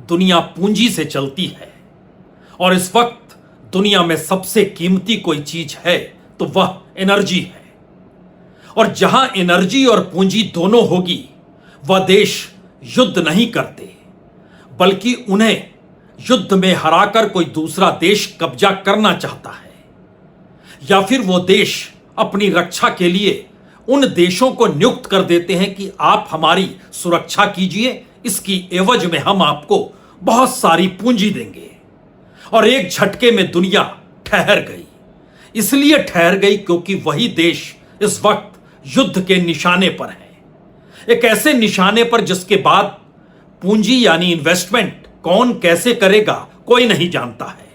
दुनिया पूंजी से चलती है और इस वक्त दुनिया में सबसे कीमती कोई चीज है तो वह एनर्जी है। और जहां एनर्जी और पूंजी दोनों होगी वह देश युद्ध नहीं करते, बल्कि उन्हें युद्ध में हराकर कोई दूसरा देश कब्जा करना चाहता है, या फिर वो देश अपनी रक्षा के लिए उन देशों को नियुक्त कर देते हैं कि आप हमारी सुरक्षा कीजिए, इसकी एवज में हम आपको बहुत सारी पूंजी देंगे। और एक झटके में दुनिया ठहर गई। इसलिए ठहर गई क्योंकि वही देश इस वक्त युद्ध के निशाने पर है, एक ऐसे निशाने पर जिसके बाद पूंजी यानी इन्वेस्टमेंट कौन कैसे करेगा कोई नहीं जानता है।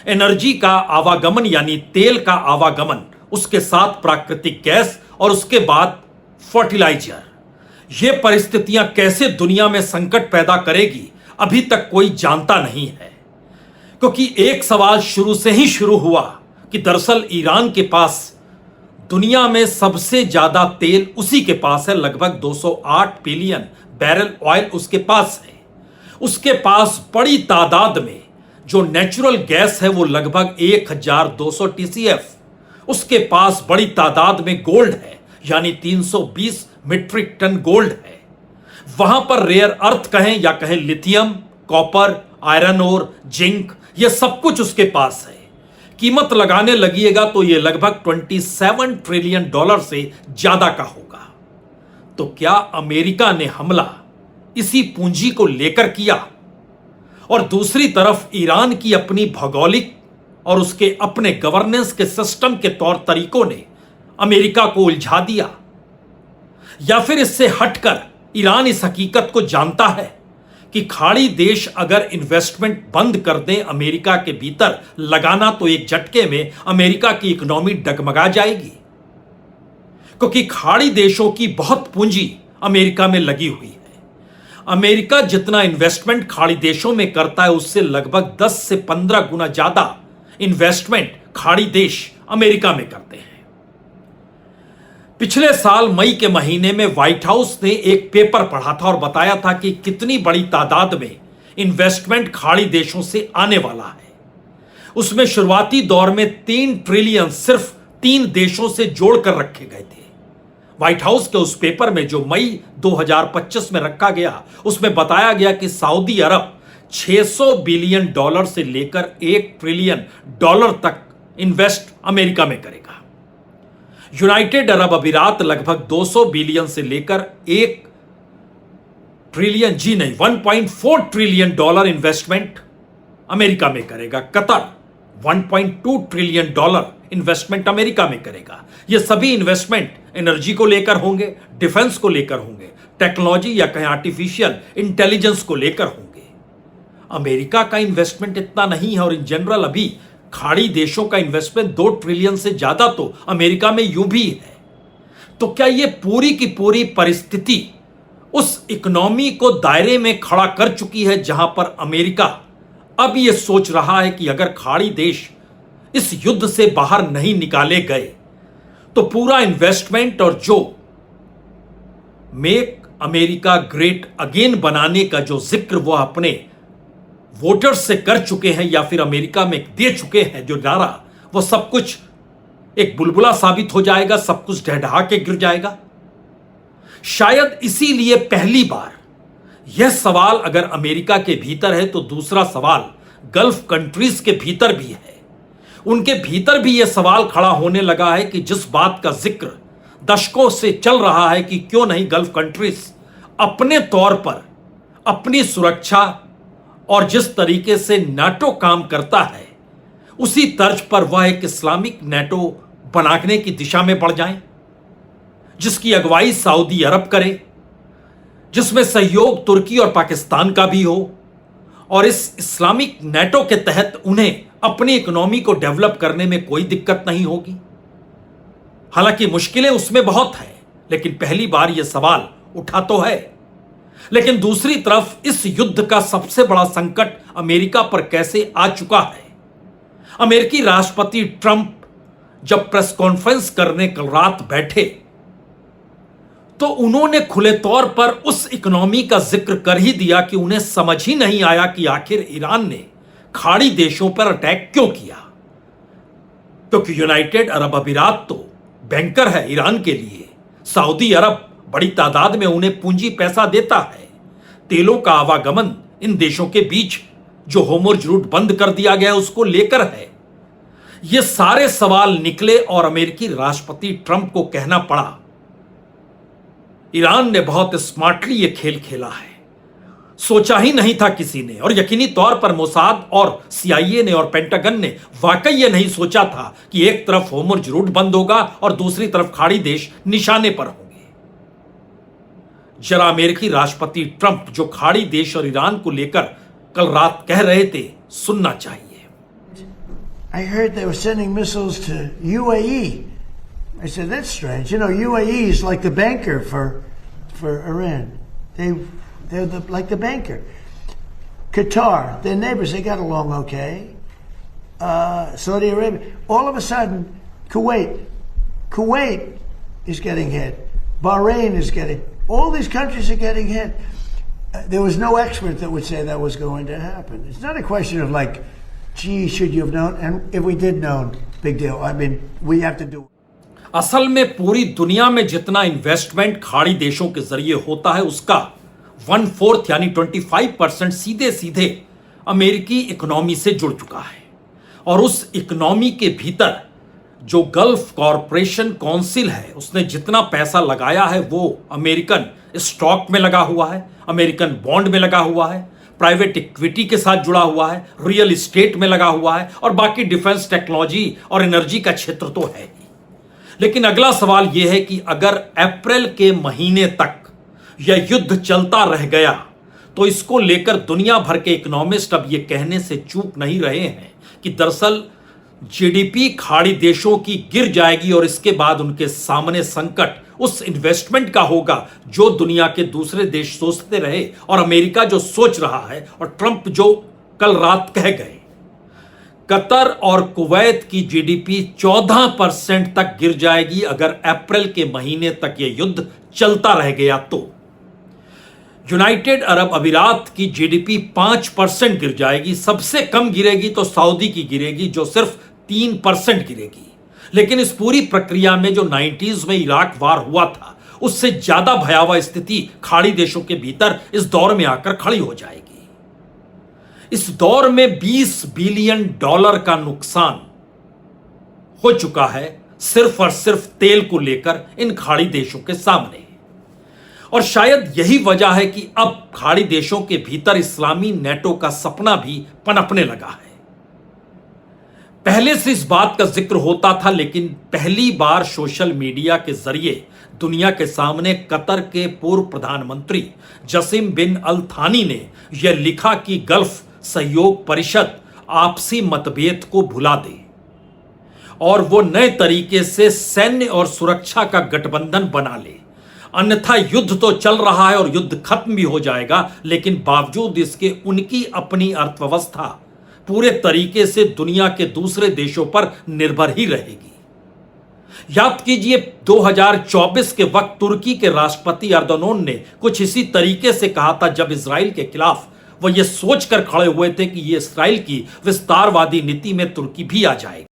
एनर्जी का आवागमन यानी तेल का आवागमन, उसके साथ प्राकृतिक गैस और उसके बाद फर्टिलाइजर, ये परिस्थितियां कैसे दुनिया में संकट पैदा करेगी अभी तक कोई जानता नहीं है। क्योंकि एक सवाल शुरू से ही शुरू हुआ कि दरअसल ईरान के पास दुनिया में सबसे ज्यादा तेल उसी के पास है, लगभग 208 बिलियन बैरल ऑयल उसके पास है। उसके पास बड़ी तादाद में जो नेचुरल गैस है वो लगभग 1200 टीसीएफ, उसके पास बड़ी तादाद में गोल्ड है यानी 320 मीट्रिक टन गोल्ड है। वहां पर रेयर अर्थ कहें या कहें lithium, copper, iron ore, zinc, यह सब कुछ उसके पास है। कीमत लगाने लगिएगा तो यह लगभग 27 ट्रिलियन डॉलर से ज्यादा का होगा। तो क्या अमेरिका ने हमला इसी पूंजी को लेकर किया? और दूसरी तरफ ईरान की अपनी भौगोलिक और उसके अपने गवर्नेंस के सिस्टम के तौर तरीकों ने अमेरिका को उलझा दिया? या फिर इससे हटकर ईरान इस हकीकत को जानता है कि खाड़ी देश अगर इन्वेस्टमेंट बंद कर दें अमेरिका के भीतर लगाना तो एक झटके में अमेरिका की इकोनॉमी डगमगा जाएगी, क्योंकि खाड़ी देशों की बहुत पूंजी अमेरिका में लगी हुई है। अमेरिका जितना इन्वेस्टमेंट खाड़ी देशों में करता है उससे लगभग 10 से 15 गुना ज्यादा इन्वेस्टमेंट खाड़ी देश अमेरिका में करते हैं। पिछले साल मई के महीने में व्हाइट हाउस ने एक पेपर पढ़ा था और बताया था कि कितनी बड़ी तादाद में इन्वेस्टमेंट खाड़ी देशों से आने वाला है। उसमें शुरुआती दौर में 3 ट्रिलियन सिर्फ 3 देशों से जोड़कर रखे गए थे। व्हाइट हाउस के उस पेपर में जो मई 2025 में रखा गया उसमें बताया गया कि सऊदी अरब 600 बिलियन डॉलर से लेकर 1 ट्रिलियन डॉलर तक इन्वेस्ट अमेरिका में करेगा। यूनाइटेड अरब अमीरात लगभग 200 बिलियन से लेकर 1 trillion 1.4 trillion dollar investment America में करेगा। Qatar 1.2 trillion dollar investment America में करेगा। ये सभी इन्वेस्टमेंट एनर्जी को लेकर होंगे, डिफेंस को लेकर होंगे, टेक्नोलॉजी या कहें आर्टिफिशियल इंटेलिजेंस को लेकर होंगे। अमेरिका का इन्वेस्टमेंट इतना नहीं है और इन जनरल अभी खाड़ी देशों का इन्वेस्टमेंट 2 ट्रिलियन से ज्यादा तो अमेरिका में यूं भी है। तो क्या यह पूरी की पूरी परिस्थिति उस इकोनॉमी को दायरे में खड़ा कर चुकी है जहां पर अमेरिका अब यह सोच रहा है कि अगर खाड़ी देश इस युद्ध से बाहर नहीं निकाले गए तो पूरा इन्वेस्टमेंट और जो मेक अमेरिका ग्रेट अगेन बनाने का जो जिक्र वह अपने वोटर्स से कर चुके हैं या फिर अमेरिका में दे चुके हैं जो नारा, वो सब कुछ एक बुलबुला साबित हो जाएगा, सब कुछ ढहढहा के गिर जाएगा। शायद इसीलिए पहली बार यह सवाल अगर अमेरिका के भीतर है तो दूसरा सवाल गल्फ कंट्रीज के भीतर भी है। उनके भीतर भी यह सवाल खड़ा होने लगा है कि जिस बात का जिक्र दशकों से चल रहा है कि क्यों नहीं गल्फ कंट्रीज अपने तौर पर अपनी सुरक्षा और जिस तरीके से नाटो काम करता है उसी तर्ज पर वह एक इस्लामिक नाटो बनाने की दिशा में बढ़ जाएं, जिसकी अगुवाई सऊदी अरब करे, जिसमें सहयोग तुर्की और पाकिस्तान का भी हो, और इस इस्लामिक नाटो के तहत उन्हें अपनी इकोनॉमी को डेवलप करने में कोई दिक्कत नहीं होगी। हालांकि मुश्किलें उसमें बहुत हैं, लेकिन पहली बार यह सवाल उठा तो है। लेकिन दूसरी तरफ इस युद्ध का सबसे बड़ा संकट अमेरिका पर कैसे आ चुका है। अमेरिकी राष्ट्रपति ट्रंप जब प्रेस कॉन्फ्रेंस करने कल रात बैठे तो उन्होंने खुले तौर पर उस इकोनॉमी का जिक्र कर ही दिया कि उन्हें समझ ही नहीं आया कि आखिर ईरान ने खाड़ी देशों पर अटैक क्यों किया। क्योंकि यूनाइटेड अरब अमीरात तो बैंकर है ईरान के लिए, सऊदी अरब बड़ी तादाद में उन्हें पूंजी पैसा देता है, तेलों का आवागमन इन देशों के बीच जो होर्मुज़ रूट बंद कर दिया गया उसको लेकर है। ये सारे सवाल निकले और अमेरिकी राष्ट्रपति ट्रंप को कहना पड़ा, ईरान ने बहुत स्मार्टली ये खेल खेला है, सोचा ही नहीं था किसी ने। और यकीनी तौर पर मोसाद और सीआईए ने और पेंटागन ने वाकई ये नहीं सोचा था कि एक तरफ होर्मुज़ रूट बंद होगा और दूसरी तरफ खाड़ी देश निशाने पर होंगे। जरा अमेरिकी राष्ट्रपति ट्रंप जो खाड़ी देश और ईरान को लेकर कल रात कह रहे थे, सुनना चाहिए। I heard they were sending missiles to UAE. I said, that's strange. You know, UAE is like the banker for Iran. They're like the banker. Qatar, their neighbors, they got along okay. Saudi Arabia. All of a sudden, Kuwait is getting hit. Bahrain is getting, all these countries are getting hit. There was no expert that would say that was going to happen. It's not a question of like, gee, should you have known? And if we did know, big deal. I mean, we have to do. असल में पूरी दुनिया में जितना investment खाड़ी देशों के जरिए होता है उसका 1/4 यानी 25% सीधे सीधे अमेरिकी इकोनॉमी से जुड़ चुका है। और उस इकोनॉमी के भीतर जो गल्फ कॉरपोरेशन काउंसिल है उसने जितना पैसा लगाया है वो अमेरिकन स्टॉक में लगा हुआ है, अमेरिकन बॉन्ड में लगा हुआ है, प्राइवेट इक्विटी के साथ जुड़ा हुआ है, रियल एस्टेट में लगा हुआ है और बाकी डिफेंस टेक्नोलॉजी और एनर्जी का क्षेत्र तो है ही। लेकिन अगला सवाल यह है कि अगर अप्रैल के महीने तक यह युद्ध चलता रह गया तो इसको लेकर दुनिया भर के इकोनॉमिस्ट अब यह कहने से चूक नहीं रहे हैं कि दरअसल जीडीपी खाड़ी देशों की गिर जाएगी और इसके बाद उनके सामने संकट उस इन्वेस्टमेंट का होगा जो दुनिया के दूसरे देश सोचते रहे और अमेरिका जो सोच रहा है और ट्रंप जो कल रात कह गए। कतर और कुवैत की जीडीपी 14% तक गिर जाएगी अगर अप्रैल के महीने तक यह युद्ध चलता रह गया तो। यूनाइटेड अरब अमीरात की जीडीपी 5% गिर जाएगी, सबसे कम गिरेगी तो सऊदी की गिरेगी जो सिर्फ 3% गिरेगी। लेकिन इस पूरी प्रक्रिया में जो 90s में इराक वार हुआ था उससे ज्यादा भयावह स्थिति खाड़ी देशों के भीतर इस दौर में आकर खड़ी हो जाएगी। इस दौर में $20 बिलियन का नुकसान हो चुका है सिर्फ और सिर्फ तेल को लेकर इन खाड़ी देशों के सामने। और शायद यही वजह है कि अब खाड़ी देशों के भीतर इस्लामी नेटो का सपना भी पनपने लगा है। पहले से इस बात का जिक्र होता था लेकिन पहली बार सोशल मीडिया के जरिए दुनिया के सामने कतर के पूर्व प्रधानमंत्री जसीम बिन अल थानी ने यह लिखा कि गल्फ सहयोग परिषद आपसी मतभेद को भुला दे और वो नए तरीके से सैन्य और सुरक्षा का गठबंधन बना ले, अन्यथा युद्ध तो चल रहा है और युद्ध खत्म भी हो जाएगा लेकिन बावजूद इसके उनकी अपनी अर्थव्यवस्था पूरे तरीके से दुनिया के दूसरे देशों पर निर्भर ही रहेगी। याद कीजिए 2024 के वक्त तुर्की के राष्ट्रपति एर्दोगान ने कुछ इसी तरीके से कहा था जब इजराइल के खिलाफ वो ये सोचकर खड़े हुए थे कि ये इस्राइल की विस्तारवादी नीति में तुर्की भी आ जाएगी।